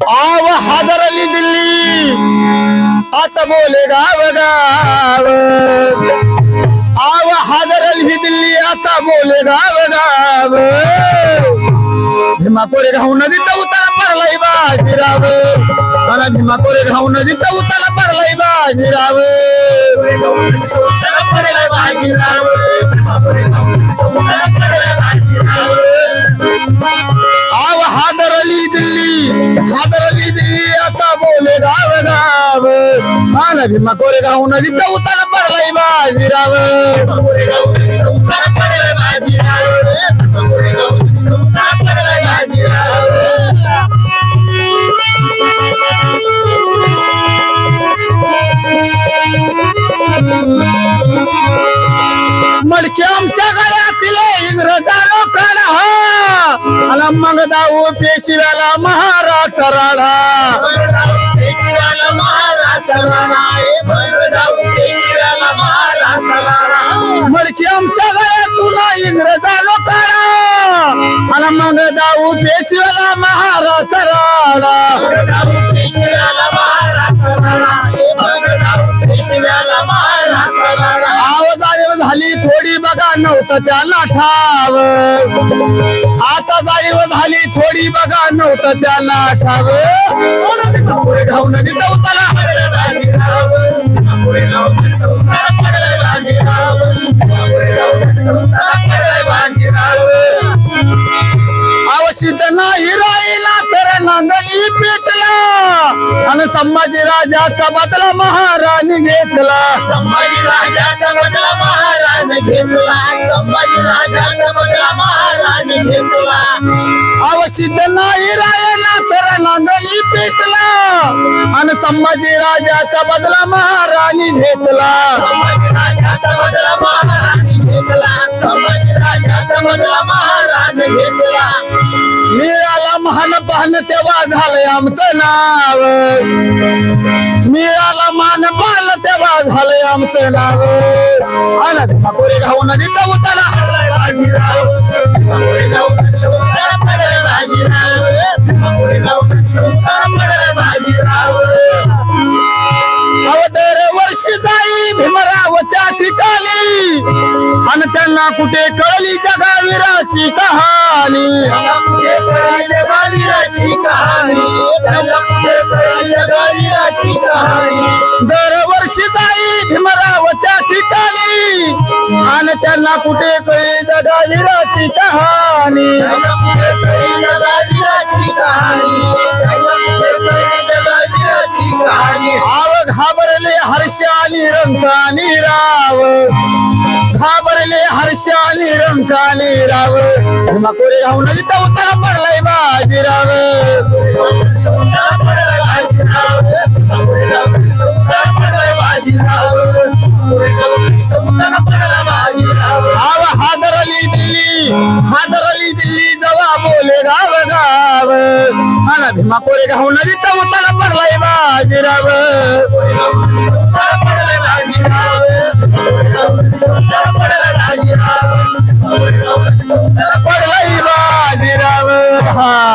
आव हादरली दिल्ली आता बोले गाव गाव आव हादरली दिल्ली आता बोले गाव गाव भीमा कोरेगाव नदीचा उतारा पडलाय बाजीराव मला भीमा कोरेगाव नदीचा उतारा पडलाय बाजीराव पडलाय बाजीराव आव हादरली दिल्ली आता बोले गाव गाव मला भीमा कोरेगाव नदीचा उतारा पडलाय बाजीराव पडलाय बाजीराव मडके आमच्या गळ्यातील इंग्रजा लोकाला आला मग दाऊ पेशव्याला महाराज राडा पेशव्याला महाराज मडके आमच्या गळ्यातून इंग्रजा लोकाला आला मग दाऊ पेशव्याला महाराज राडा जाणीव झाली थोडी बघा नव्हतं त्याला ठाव आता जाणीव झाली थोडी बघा नव्हतं त्याला ठाव कोरेगाव नदीचा उतारा अवशित नाही राहिला तर नांगली पेटला आणि संभाजी राजाचा बदला महाराणी घेतला संभाजी राजाचा बदला महाराणी घेतला संभाजी राजाचा बदला महाराणी घेतला अवशित नाही राहिला तर नांगली पेटला आणि संभाजी राजाचा बदला महाराणी घेतला संभाजी राजाचा बदला महाराणी घेतला संभाजी राजाचा बदला महाराणी घेतला मिळाला महान पाहन तेव्हा झालंय आमचं नाव मिळाला मान पाहन तेव्हा झालंय आमचं नाव आला भीमा कोरेगाव नदीचा उतारा अवतर वर्षी जाई भीमराव त्या ठिकाणी आणि त्यांना कुठे कळली जगावीराची कहाणी दरवर्षी जाई भीमराव त्या ठिकाणी आणि त्यांना कुठे कळली जगावीराची कहाणी आव घाबरले हर्षाली रंकानी राव घाबरले हर्षाली रंकानी राव भीमा कोरेगाव नदीचा उतारा पडलाय बाजीराव आव हादरली दिल्ली जवा बोले गाव गाव मला भीमा कोरेगाव नदीचा उतारा पडलाय बाजीराव पडलाय बाजीराव हा